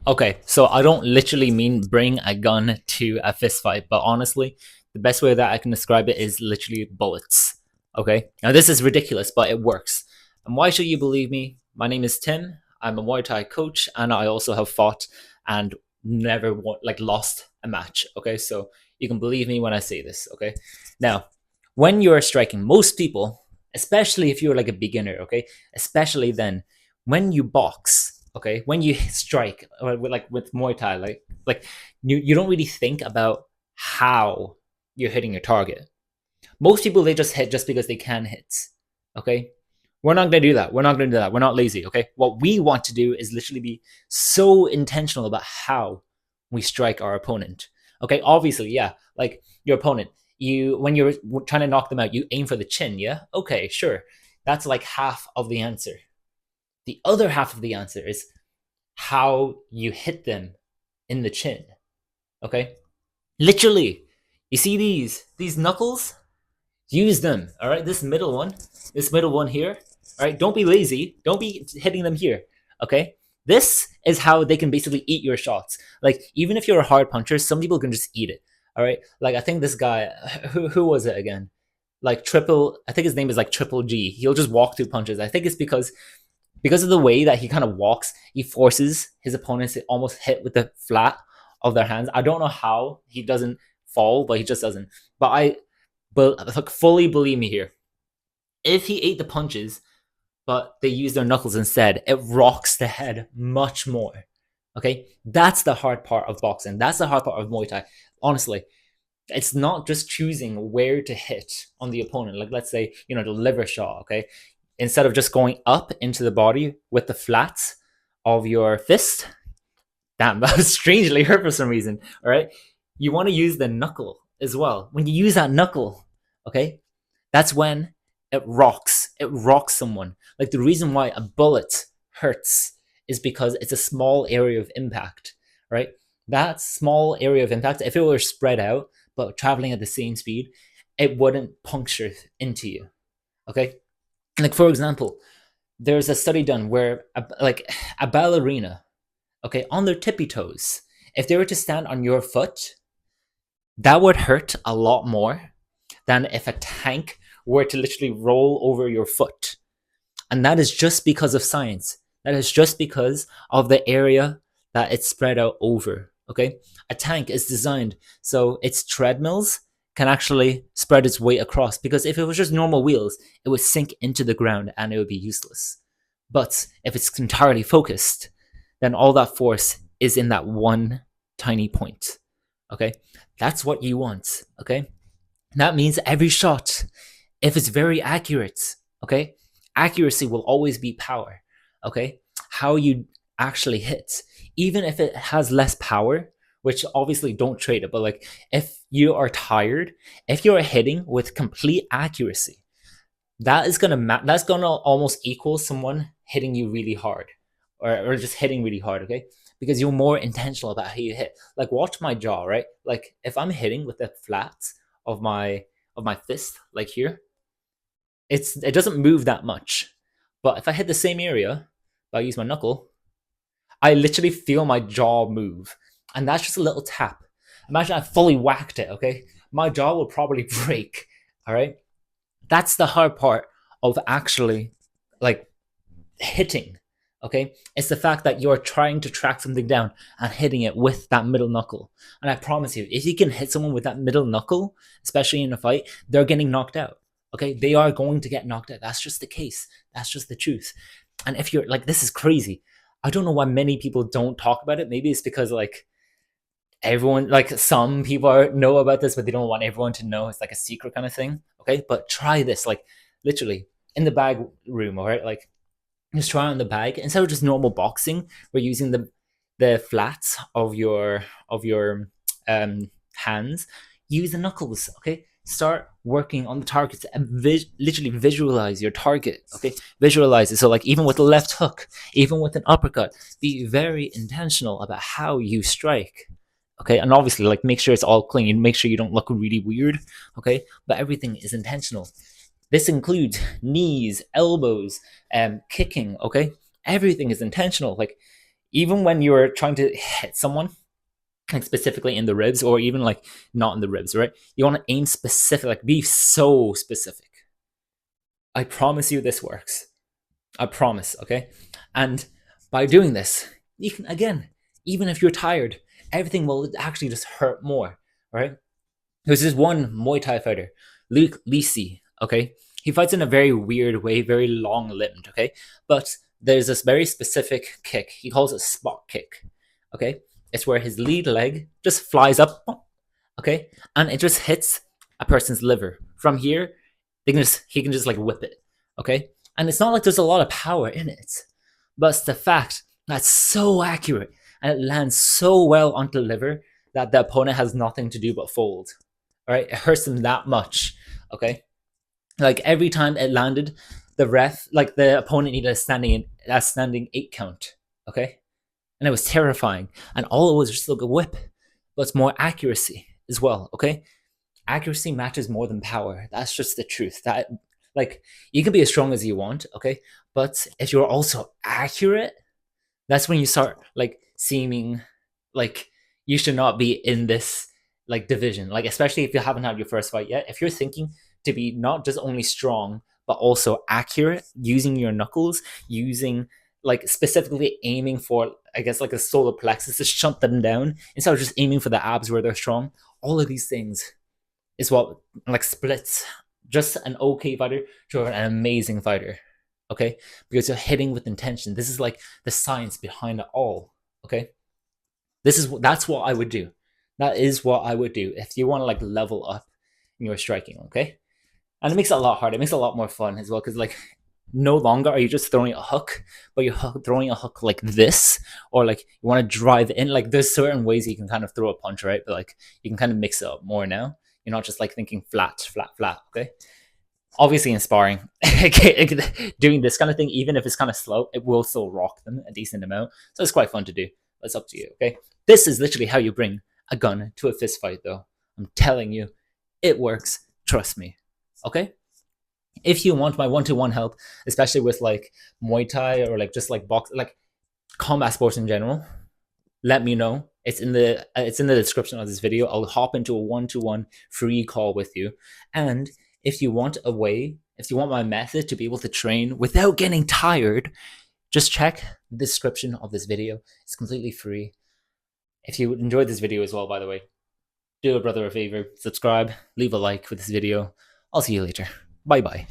Okay, so I don't literally mean bring a gun to a fist fight, but honestly, the best way that I can describe it is literally bullets. Okay, now this is ridiculous, but it works. And why should you believe me? My name is Tim. I'm a Muay Thai coach, and I also have fought and never lost a match. Okay, so you can believe me when I say this. Okay, now when you're striking, most people, especially if you're like a beginner, okay, especially then when you box, okay, when you strike, or with Muay Thai, you don't really think about how you're hitting your target. Most people, they just hit just because they can hit. Okay, we're not gonna do that. We're not gonna do that. We're not lazy. Okay, what we want to do is literally be so intentional about how we strike our opponent. Okay, obviously, yeah, like your opponent, you when you're trying to knock them out, you aim for the chin. Yeah, okay, sure, that's like half of the answer. The other half of the answer is how you hit them in the chin. Okay? Literally. You see these knuckles? Use them. All right? This middle one here. All right? Don't be lazy. Don't be hitting them here. Okay? This is how they can basically eat your shots. Like even if you're a hard puncher, some people can just eat it. All right? Like I think this guy who was it again? Like triple I think his name is like Triple G. He'll just walk through punches. I think it's because of the way that he kind of walks, he forces his opponents to almost hit with the flat of their hands. I don't know how he doesn't fall, but he just doesn't. But like, fully believe me here. If he ate the punches, but they use their knuckles instead, it rocks the head much more. Okay, that's the hard part of boxing. That's the hard part of Muay Thai. Honestly, it's not just choosing where to hit on the opponent. Like let's say the liver shot. Okay, instead of just going up into the body with the flats of your fist. Damn, that was strangely hurt for some reason. All right, you want to use the knuckle as well. When you use that knuckle, okay, that's when it rocks. It rocks someone. Like the reason why a bullet hurts is because it's a small area of impact, right? That small area of impact, if it were spread out but traveling at the same speed, it wouldn't puncture into you. Okay, like for example, there's a study done where a ballerina, okay, on their tippy toes, if they were to stand on your foot, that would hurt a lot more than if a tank were to literally roll over your foot. And that is just because of science. That is just because of the area that it's spread out over. Okay, a tank is designed so its treadmills can actually spread its weight across, because if it was just normal wheels, it would sink into the ground and it would be useless. But if it's entirely focused, then all that force is in that one tiny point. Okay, that's what you want. Okay, that means every shot, if it's very accurate, okay, accuracy will always be power. Okay, how you actually hit, even if it has less power, which obviously don't trade it, but like if you are tired, if you're hitting with complete accuracy, that's gonna almost equal someone hitting you really hard, or just hitting really hard. Okay, because you're more intentional about how you hit. Like watch my jaw, right? Like if I'm hitting with the flats of my fist, like here, it doesn't move that much. But if I hit the same area, but I use my knuckle, I literally feel my jaw move, and that's just a little tap. Imagine I fully whacked it. Okay, my jaw will probably break. All right, that's the hard part of actually like hitting. Okay, it's the fact that you're trying to track something down and hitting it with that middle knuckle. And I promise you, if you can hit someone with that middle knuckle, especially in a fight, they're getting knocked out. Okay, they are going to get knocked out. That's just the case. That's just the truth. And if you're like, this is crazy. I don't know why many people don't talk about it. Maybe it's because like everyone, like some people know about this, but they don't want everyone to know. It's like a secret kind of thing. Okay, but try this, like literally in the bag room. All right, like just try on the bag instead of just normal boxing. We're using the flats of your hands. Use the knuckles. Okay, start working on the targets and literally visualize your target. Okay, visualize it. So like even with the left hook, even with an uppercut, be very intentional about how you strike. Okay, and obviously like make sure it's all clean, make sure you don't look really weird. Okay, but everything is intentional. This includes knees, elbows, kicking. Okay, everything is intentional. Like even when you're trying to hit someone, like specifically in the ribs, or even like not in the ribs, right? You want to aim specific, like be so specific. I promise you this works. I promise, okay? And by doing this, you can, again, even if you're tired, everything will actually just hurt more, right? There's this one Muay Thai fighter, Luke Lisi, okay? He fights in a very weird way, very long limbed, okay? But there's this very specific kick. He calls it spot kick, okay? It's where his lead leg just flies up, okay? And it just hits a person's liver. From here, he can just like whip it, okay? And it's not like there's a lot of power in it, but it's the fact that it's so accurate and it lands so well onto the liver that the opponent has nothing to do but fold. All right, it hurts them that much. Okay, like every time it landed, the opponent needed a standing 8 count. Okay, and it was terrifying. And all it was just like a whip, but it's more accuracy as well. Okay, accuracy matters more than power. That's just the truth. That like you can be as strong as you want. Okay, but if you're also accurate, that's when you start like seeming like you should not be in this like division, like especially if you haven't had your first fight yet. If you're thinking to be not just only strong but also accurate, using your knuckles, using like specifically aiming for, I guess, like a solar plexus to shut them down instead of just aiming for the abs where they're strong, all of these things is what like splits just an okay fighter to an amazing fighter. Okay, because you're hitting with intention. This is like the science behind it all. Okay, that's what I would do. That is what I would do if you want to like level up in your striking. Okay, and it makes it a lot harder. It makes it a lot more fun as well because like no longer are you just throwing a hook, but you're throwing a hook like this, or like you want to drive in. Like there's certain ways you can kind of throw a punch, right? But like you can kind of mix it up more now. You're not just like thinking flat, flat, flat. Okay, obviously in sparring, doing this kind of thing, even if it's kind of slow, it will still rock them a decent amount. So it's quite fun to do. It's up to you. Okay, this is literally how you bring a gun to a fist fight, though. I'm telling you, it works. Trust me. Okay. If you want my one-to-one help, especially with like Muay Thai or like just like box, like combat sports in general, let me know. It's in the description of this video. I'll hop into a one-to-one free call with you. And if you want my method to be able to train without getting tired, just check the description of this video. It's completely free. If you enjoyed this video as well, by the way, do a brother a favor, subscribe, leave a like for this video. I'll see you later. Bye bye.